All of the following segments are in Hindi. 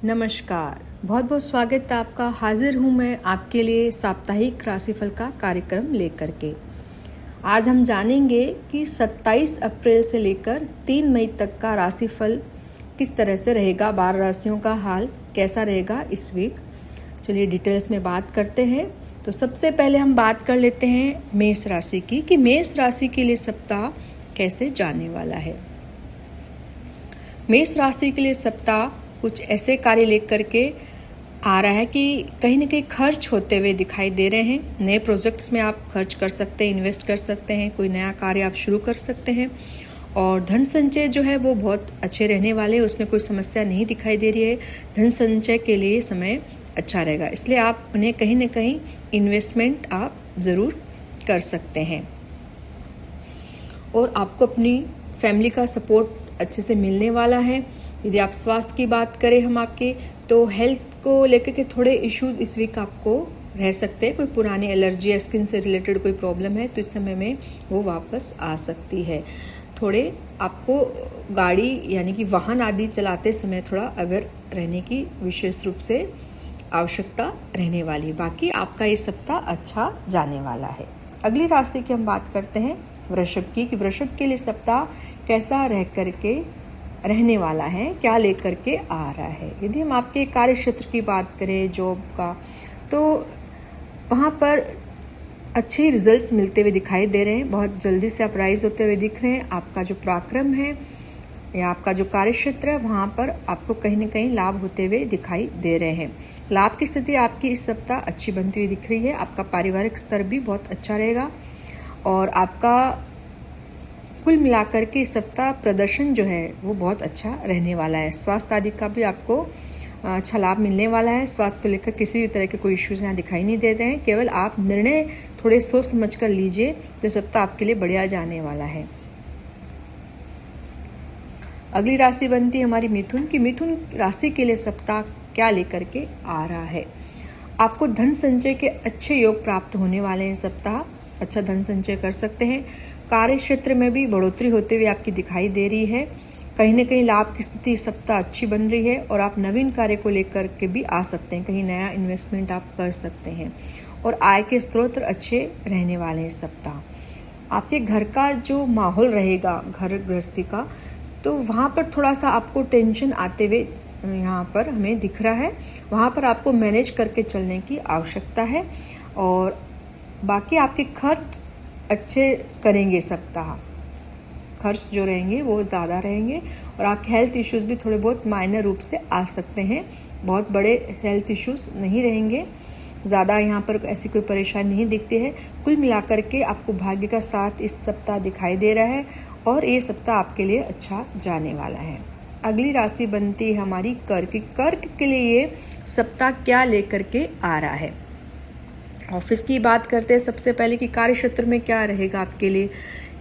नमस्कार, बहुत बहुत स्वागत है आपका। हाजिर हूँ मैं आपके लिए साप्ताहिक राशिफल का कार्यक्रम लेकर के। आज हम जानेंगे कि 27 अप्रैल से लेकर 3 मई तक का राशिफल किस तरह से रहेगा, 12 राशियों का हाल कैसा रहेगा इस वीक। चलिए डिटेल्स में बात करते हैं। तो सबसे पहले हम बात कर लेते हैं मेष राशि की कि मेष राशि के लिए सप्ताह कैसे जाने वाला है। मेष राशि के लिए सप्ताह कुछ ऐसे कार्य लेकर के आ रहा है कि कहीं ना कहीं खर्च होते हुए दिखाई दे रहे हैं। नए प्रोजेक्ट्स में आप खर्च कर सकते हैं, इन्वेस्ट कर सकते हैं, कोई नया कार्य आप शुरू कर सकते हैं। और धन संचय जो है वो बहुत अच्छे रहने वाले हैं, उसमें कोई समस्या नहीं दिखाई दे रही है। धन संचय के लिए समय अच्छा रहेगा, इसलिए आप उन्हें कहीं ना कहीं इन्वेस्टमेंट आप ज़रूर कर सकते हैं। और आपको अपनी फैमिली का सपोर्ट अच्छे से मिलने वाला है। यदि आप स्वास्थ्य की बात करें हम आपके, तो हेल्थ को लेकर के थोड़े इश्यूज इस वीक आपको रह सकते हैं। कोई पुरानी एलर्जी या स्किन से रिलेटेड कोई प्रॉब्लम है तो इस समय में वो वापस आ सकती है। थोड़े आपको गाड़ी यानी कि वाहन आदि चलाते समय थोड़ा अवेयर रहने की विशेष रूप से आवश्यकता रहने वाली है। बाकी आपका ये सप्ताह अच्छा जाने वाला है। अगली राशि की हम बात करते हैं वृषभ की कि वृषभ के लिए सप्ताह कैसा रह करके रहने वाला है, क्या लेकर के आ रहा है। यदि हम आपके कार्य क्षेत्र की बात करें जॉब का, तो वहाँ पर अच्छे रिजल्ट्स मिलते हुए दिखाई दे रहे हैं। बहुत जल्दी से आप राइज होते हुए दिख रहे हैं। आपका जो पराक्रम है या आपका जो कार्य क्षेत्र है वहाँ पर आपको कहीं ना कहीं लाभ होते हुए दिखाई दे रहे हैं। लाभ की स्थिति आपकी इस सप्ताह अच्छी बनती हुई दिख रही है। आपका पारिवारिक स्तर भी बहुत अच्छा रहेगा और आपका कुल मिलाकर के इस सप्ताह प्रदर्शन जो है वो बहुत अच्छा रहने वाला है। स्वास्थ्य आदि का भी आपको अच्छा लाभ मिलने वाला है। स्वास्थ्य को लेकर किसी भी तरह के कोई इश्यूज यहाँ दिखाई नहीं दे रहे हैं। केवल आप निर्णय थोड़े सोच समझ कर लीजिए, तो सप्ताह आपके लिए बढ़िया जाने वाला है। अगली राशि बनती है हमारी मिथुन की। मिथुन राशि के लिए सप्ताह क्या लेकर के आ रहा है। आपको धन संचय के अच्छे योग प्राप्त होने वाले हैं। सप्ताह अच्छा धन संचय कर सकते हैं। कार्य क्षेत्र में भी बढ़ोतरी होते हुए आपकी दिखाई दे रही है। कहीं ना कहीं लाभ की स्थिति इस सप्ताह अच्छी बन रही है और आप नवीन कार्य को लेकर के भी आ सकते हैं। कहीं नया इन्वेस्टमेंट आप कर सकते हैं और आय के स्रोत अच्छे रहने वाले हैं। सप्ताह आपके घर का जो माहौल रहेगा, घर गृहस्थी का, तो वहाँ पर थोड़ा सा आपको टेंशन आते हुए यहाँ पर हमें दिख रहा है। वहाँ पर आपको मैनेज करके चलने की आवश्यकता है और बाकी आपके खर्च अच्छे करेंगे। सप्ताह खर्च जो रहेंगे वो ज़्यादा रहेंगे और आपके हेल्थ इश्यूज भी थोड़े बहुत माइनर रूप से आ सकते हैं। बहुत बड़े हेल्थ इश्यूज नहीं रहेंगे, ज़्यादा यहाँ पर ऐसी कोई परेशानी नहीं दिखती है। कुल मिलाकर के आपको भाग्य का साथ इस सप्ताह दिखाई दे रहा है और ये सप्ताह आपके लिए अच्छा जाने वाला है। अगली राशि बनती है हमारी कर्क। कर्क के लिए ये सप्ताह क्या लेकर के आ रहा है। ऑफिस की बात करते हैं सबसे पहले कि कार्य क्षेत्र में क्या रहेगा आपके लिए।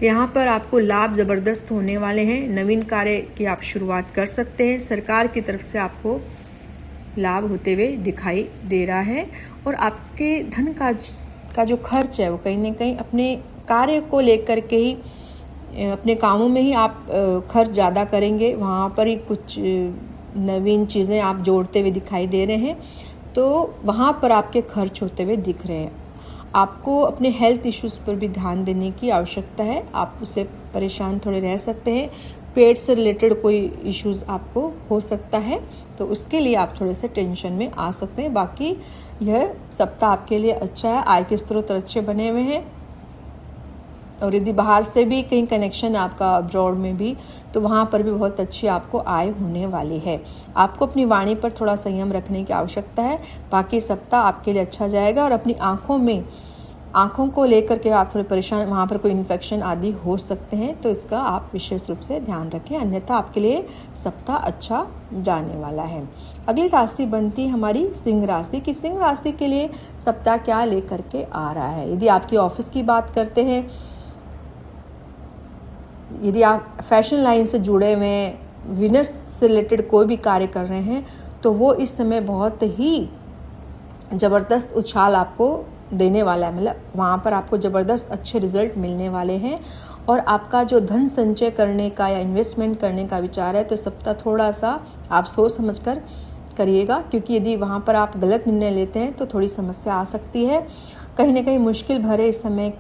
यहाँ पर आपको लाभ ज़बरदस्त होने वाले हैं। नवीन कार्य की आप शुरुआत कर सकते हैं। सरकार की तरफ से आपको लाभ होते हुए दिखाई दे रहा है और आपके धन का जो खर्च है वो कहीं ना कहीं अपने कार्य को लेकर के ही, अपने कामों में ही आप खर्च ज़्यादा करेंगे। वहाँ पर ही कुछ नवीन चीज़ें आप जोड़ते हुए दिखाई दे रहे हैं, तो वहाँ पर आपके खर्च होते हुए दिख रहे हैं। आपको अपने हेल्थ इश्यूज़ पर भी ध्यान देने की आवश्यकता है। आप उससे परेशान थोड़े रह सकते हैं। पेट से रिलेटेड कोई इश्यूज़ आपको हो सकता है, तो उसके लिए आप थोड़े से टेंशन में आ सकते हैं। बाकी यह सप्ताह आपके लिए अच्छा है। आय के स्रोत अच्छे बने हुए हैं और यदि बाहर से भी कहीं कनेक्शन आपका अब्रॉड में भी, तो वहाँ पर भी बहुत अच्छी आपको आय होने वाली है। आपको अपनी वाणी पर थोड़ा संयम रखने की आवश्यकता है। बाकी सप्ताह आपके लिए अच्छा जाएगा और अपनी आँखों को लेकर के आप थोड़े परेशान, वहाँ पर कोई इन्फेक्शन आदि हो सकते हैं, तो इसका आप विशेष रूप से ध्यान रखें। अन्यथा आपके लिए सप्ताह अच्छा जाने वाला है। अगली राशि बनती है हमारी सिंह राशि की। सिंह राशि के लिए सप्ताह क्या लेकर के आ रहा है। यदि आपकी ऑफिस की बात करते हैं, यदि आप फैशन लाइन से जुड़े हुए हैं, बिजनेस से रिलेटेड कोई भी कार्य कर रहे हैं, तो वो इस समय बहुत ही ज़बरदस्त उछाल आपको देने वाला है। मतलब वहाँ पर आपको ज़बरदस्त अच्छे रिजल्ट मिलने वाले हैं और आपका जो धन संचय करने का या इन्वेस्टमेंट करने का विचार है, तो सप्ताह थोड़ा सा आप सोच समझकर करिएगा, क्योंकि यदि वहाँ पर आप गलत निर्णय लेते हैं तो थोड़ी समस्या आ सकती है। कहीं ना कहीं मुश्किल भरे इस समय,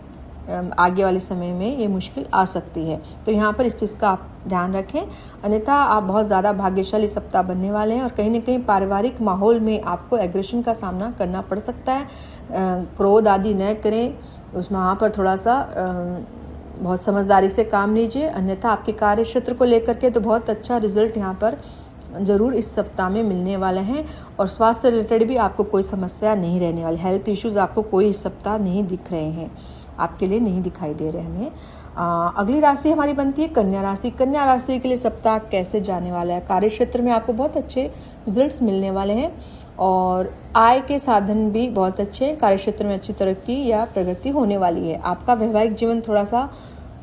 आगे वाले समय में ये मुश्किल आ सकती है, तो यहाँ पर इस चीज़ का आप ध्यान रखें। अन्यथा आप बहुत ज़्यादा भाग्यशाली सप्ताह बनने वाले हैं और कहीं ना कहीं पारिवारिक माहौल में आपको एग्रेशन का सामना करना पड़ सकता है। क्रोध आदि न करें, उसमें वहाँ पर थोड़ा सा बहुत समझदारी से काम लीजिए। अन्यथा आपके कार्य क्षेत्र को लेकर के तो बहुत अच्छा रिजल्ट यहाँ पर ज़रूर इस सप्ताह में मिलने वाले हैं। और स्वास्थ्य रिलेटेड भी आपको कोई समस्या नहीं रहने वाली, हेल्थ इश्यूज़ आपको कोई इस सप्ताह नहीं दिख रहे हैं, आपके लिए नहीं दिखाई दे रहे हैं। अगली राशि हमारी बनती है कन्या राशि। कन्या राशि के लिए सप्ताह कैसे जाने वाला है? कार्य क्षेत्र में आपको बहुत अच्छे रिजल्ट्स मिलने वाले हैं और आय के साधन भी बहुत अच्छे हैं। कार्य क्षेत्र में अच्छी तरक्की या प्रगति होने वाली है। आपका वैवाहिक जीवन थोड़ा सा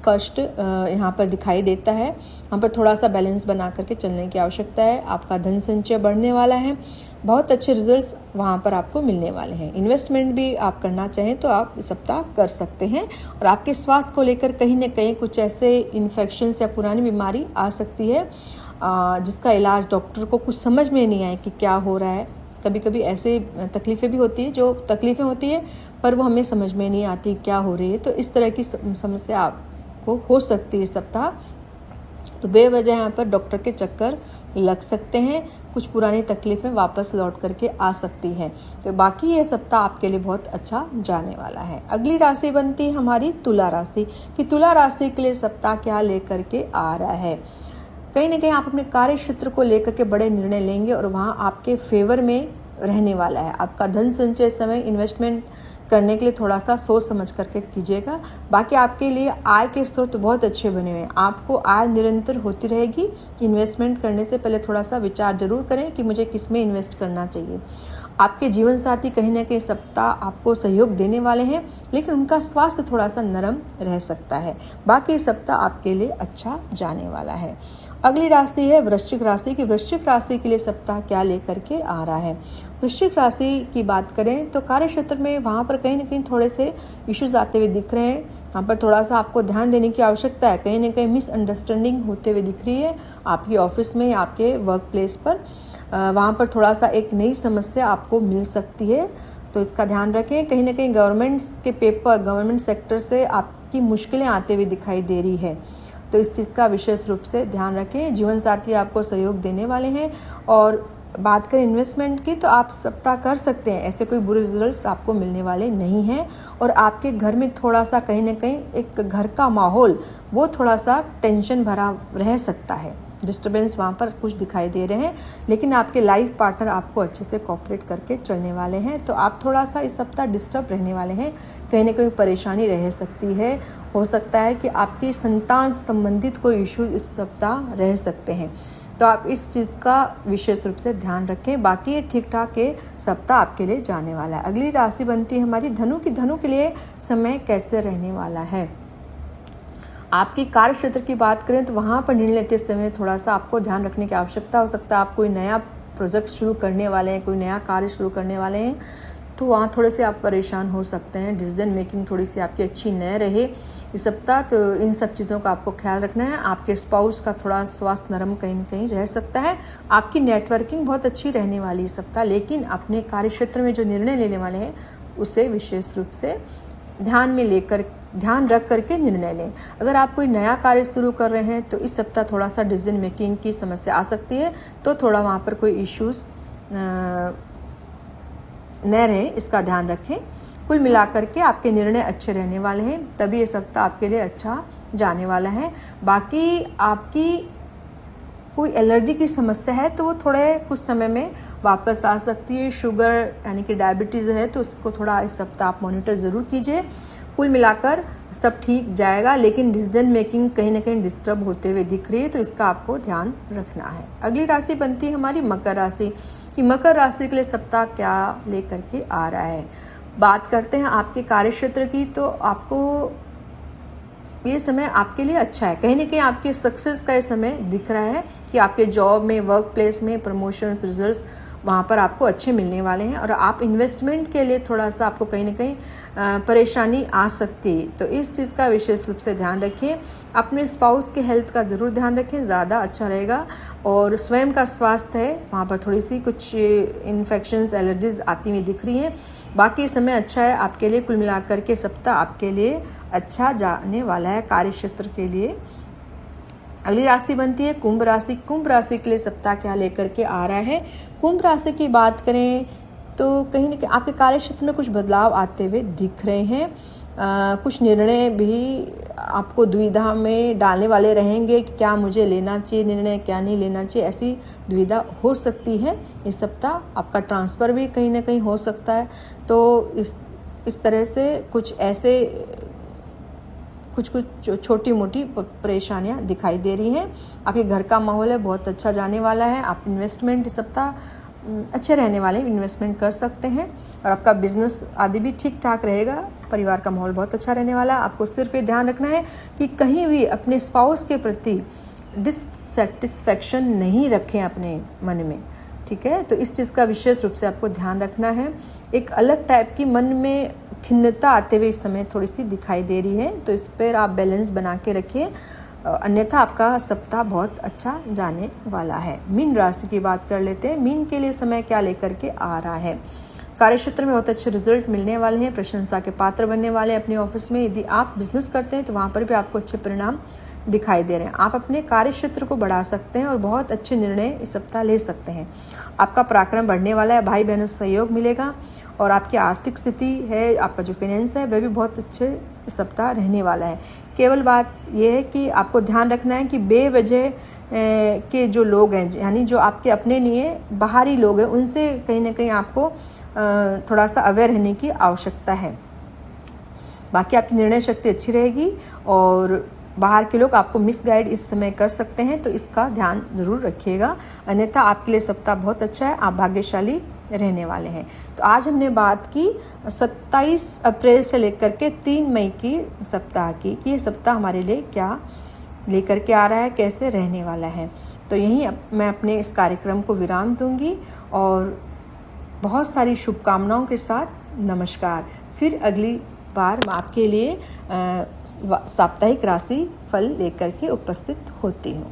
कष्ट यहाँ पर दिखाई देता है, यहाँ पर थोड़ा सा बैलेंस बना करके चलने की आवश्यकता है। आपका धन संचय बढ़ने वाला है, बहुत अच्छे रिजल्ट्स वहाँ पर आपको मिलने वाले हैं। इन्वेस्टमेंट भी आप करना चाहें तो आप इस सप्ताह कर सकते हैं। और आपके स्वास्थ्य को लेकर कहीं ना कहीं कुछ ऐसे इन्फेक्शंस या पुरानी बीमारी आ सकती है जिसका इलाज डॉक्टर को कुछ समझ में नहीं आए कि क्या हो रहा है। कभी कभी ऐसे तकलीफ़ें भी होती है, जो तकलीफ़ें होती है पर वो हमें समझ में नहीं आती क्या हो रही है, तो इस तरह की समस्या आपको हो सकती है इस सप्ताह। तो बेवजह यहाँ पर डॉक्टर के चक्कर लग सकते हैं, कुछ पुरानी तकलीफ़ें वापस लौट करके आ सकती हैं। तो बाकी ये सप्ताह आपके लिए बहुत अच्छा जाने वाला है। अगली राशि बनती है हमारी तुला राशि कि तुला राशि के लिए सप्ताह क्या लेकर के आ रहा है। कहीं ना कहीं आप अपने कार्य क्षेत्र को लेकर के बड़े निर्णय लेंगे और वहाँ आपके फेवर में रहने वाला है। आपका धन संचय समय इन्वेस्टमेंट करने के लिए थोड़ा सा सोच समझ करके कीजिएगा। बाकी आपके लिए आय के स्रोत तो बहुत अच्छे बने हुए हैं, आपको आय निरंतर होती रहेगी। इन्वेस्टमेंट करने से पहले थोड़ा सा विचार जरूर करें कि मुझे किस में इन्वेस्ट करना चाहिए। आपके जीवन साथी कहीं ना कहीं सप्ताह आपको सहयोग देने वाले हैं, लेकिन उनका स्वास्थ्य थोड़ा सा नरम रह सकता है। बाकी सप्ताह आपके लिए अच्छा जाने वाला है। अगली राशि है वृश्चिक राशि की वृश्चिक राशि के लिए सप्ताह क्या लेकर के आ रहा है। वृश्चिक राशि की बात करें तो कार्य क्षेत्र में वहाँ पर कहीं ना कहीं थोड़े से इश्यूज आते हुए दिख रहे हैं। यहाँ पर थोड़ा सा आपको ध्यान देने की आवश्यकता है। कहीं ना कहीं मिसअंडरस्टैंडिंग होते हुए दिख रही है आपकी ऑफिस में या आपके वर्क प्लेस पर। वहाँ पर थोड़ा सा एक नई समस्या आपको मिल सकती है, तो इसका ध्यान रखें। कहीं ना कहीं गवर्नमेंट्स के पेपर, गवर्नमेंट सेक्टर से आपकी मुश्किलें आते हुए दिखाई दे रही है, तो इस चीज़ का विशेष रूप से ध्यान रखें। जीवन साथी आपको सहयोग देने वाले हैं। और बात करें इन्वेस्टमेंट की तो आप सप्ताह कर सकते हैं, ऐसे कोई बुरे रिजल्ट्स आपको मिलने वाले नहीं हैं। और आपके घर में थोड़ा सा कहीं ना कहीं एक घर का माहौल वो थोड़ा सा टेंशन भरा रह सकता है, डिस्टर्बेंस वहाँ पर कुछ दिखाई दे रहे हैं, लेकिन आपके लाइफ पार्टनर आपको अच्छे से कोऑपरेट करके चलने वाले हैं। तो आप थोड़ा सा इस सप्ताह डिस्टर्ब रहने वाले हैं, कहीं ना कहीं परेशानी रह सकती है। हो सकता है कि आपकी संतान संबंधित कोई इशू इस सप्ताह रह सकते हैं, तो आप इस चीज़ का विशेष रूप से ध्यान रखें। बाकी ये ठीक ठाक के सप्ताह आपके लिए जाने वाला है। अगली राशि बनती है हमारी धनु की धनु के लिए समय कैसे रहने वाला है। आपकी कार्य क्षेत्र की बात करें तो वहाँ पर निर्णय लेते समय थोड़ा सा आपको ध्यान रखने की आवश्यकता हो सकता है। आप कोई नया प्रोजेक्ट शुरू करने वाले हैं, कोई नया कार्य शुरू करने वाले हैं, तो वहाँ थोड़े से आप परेशान हो सकते हैं। डिसीजन मेकिंग थोड़ी सी आपकी अच्छी न रहे इस सप्ताह, तो इन सब चीज़ों का आपको ख्याल रखना है। आपके स्पाउस का थोड़ा स्वास्थ्य नरम कहीं न कहीं रह सकता है। आपकी नेटवर्किंग बहुत अच्छी रहने वाली इस सप्ताह, लेकिन अपने कार्य क्षेत्र में जो निर्णय लेने वाले हैं उसे विशेष रूप से ध्यान रख करके निर्णय लें। अगर आप कोई नया कार्य शुरू कर रहे हैं तो इस सप्ताह थोड़ा सा डिसीजन मेकिंग की समस्या आ सकती है, तो थोड़ा वहाँ पर कोई इश्यूज न रहे, इसका ध्यान रखें। कुल मिलाकर के आपके निर्णय अच्छे रहने वाले हैं, तभी ये सप्ताह आपके लिए अच्छा जाने वाला है। बाकी आपकी कोई एलर्जी की समस्या है तो वो थोड़े कुछ समय में वापस आ सकती है। शुगर यानी कि डायबिटीज़ है तो उसको थोड़ा इस सप्ताह आप मॉनिटर ज़रूर कीजिए। कुल मिलाकर सब ठीक जाएगा, लेकिन डिसीजन मेकिंग कहीं ना कहीं डिस्टर्ब होते हुए दिख रही है, तो इसका आपको ध्यान रखना है। अगली राशि बनती है हमारी मकर राशि कि मकर राशि के लिए सप्ताह क्या लेकर के आ रहा है। बात करते हैं आपके कार्य क्षेत्र की, तो आपको ये समय आपके लिए अच्छा है। कहीं ना कहीं आपके सक्सेस का ये समय दिख रहा है। कि आपके जॉब में, वर्क प्लेस में प्रमोशंस, रिजल्ट्स वहाँ पर आपको अच्छे मिलने वाले हैं। और आप इन्वेस्टमेंट के लिए थोड़ा सा आपको कहीं ना कहीं परेशानी आ सकती है, तो इस चीज़ का विशेष रूप से ध्यान रखिए। अपने स्पाउस के हेल्थ का ज़रूर ध्यान रखें, ज़्यादा अच्छा रहेगा। और स्वयं का स्वास्थ्य है, वहाँ पर थोड़ी सी कुछ इन्फेक्शंस, एलर्जीज आती हुई दिख रही हैं। बाकी समय अच्छा है आपके लिए। कुल मिलाकर के सप्ताह आपके लिए अच्छा जाने वाला है कार्य क्षेत्र के लिए। अगली राशि बनती है कुंभ राशि। कुंभ राशि के लिए सप्ताह क्या लेकर के आ रहा है। कुंभ राशि की बात करें तो कहीं ना कहीं आपके कार्य क्षेत्र में कुछ बदलाव आते हुए दिख रहे हैं। कुछ निर्णय भी आपको दुविधा में डालने वाले रहेंगे कि क्या मुझे लेना चाहिए निर्णय, क्या नहीं लेना चाहिए, ऐसी दुविधा हो सकती है। इस सप्ताह आपका ट्रांसफ़र भी कहीं ना कहीं हो सकता है। तो इस तरह से कुछ ऐसे कुछ छोटी मोटी परेशानियां दिखाई दे रही हैं। आपके घर का माहौल है बहुत अच्छा जाने वाला है। आप इन्वेस्टमेंट इस सप्ताह अच्छे रहने वाले, इन्वेस्टमेंट कर सकते हैं। और आपका बिजनेस आदि भी ठीक ठाक रहेगा। परिवार का माहौल बहुत अच्छा रहने वाला है। आपको सिर्फ ये ध्यान रखना है कि कहीं भी अपने स्पाउस के प्रति डिससेटिस्फैक्शन नहीं रखें अपने मन में, ठीक है। तो इस चीज़ का विशेष रूप से आपको ध्यान रखना है। एक अलग टाइप की मन में खिन्नता आते हुए इस समय थोड़ी सी दिखाई दे रही है, तो इस पर आप बैलेंस बना के रखिए, अन्यथा आपका सप्ताह बहुत अच्छा जाने वाला है। मीन राशि की बात कर लेते हैं। मीन के लिए समय क्या लेकर के आ रहा है। कार्यक्षेत्र में बहुत अच्छे रिजल्ट मिलने वाले हैं, प्रशंसा के पात्र बनने वाले हैं। अपने ऑफिस में यदि आप बिजनेस करते हैं तो वहाँ पर भी आपको अच्छे परिणाम दिखाई दे रहे हैं। आप अपने कार्य क्षेत्र को बढ़ा सकते हैं और बहुत अच्छे निर्णय इस सप्ताह ले सकते हैं। आपका पराक्रम बढ़ने वाला है, भाई बहनों से सहयोग मिलेगा। और आपकी आर्थिक स्थिति है, आपका जो फाइनेंस है वह भी बहुत अच्छे इस सप्ताह रहने वाला है। केवल बात यह है कि आपको ध्यान रखना है कि बेवजह के जो लोग हैं, यानी जो आपके अपने लिए बाहरी लोग हैं, उनसे कहीं ना कहीं आपको थोड़ा सा अवेयर रहने की आवश्यकता है। बाकी आपकी निर्णय शक्ति अच्छी रहेगी और बाहर के लोग आपको मिसगाइड इस समय कर सकते हैं, तो इसका ध्यान ज़रूर रखिएगा। अन्यथा आपके लिए सप्ताह बहुत अच्छा है, आप भाग्यशाली रहने वाले हैं। तो आज हमने बात की 27 अप्रैल से लेकर के 3 मई की सप्ताह की, कि ये सप्ताह हमारे लिए क्या लेकर के आ रहा है, कैसे रहने वाला है। तो यहीं मैं अपने इस कार्यक्रम को विराम दूंगी और बहुत सारी शुभकामनाओं के साथ नमस्कार। फिर अगली बार मैं आपके लिए साप्ताहिक राशि फल लेकर के उपस्थित होती हूँ।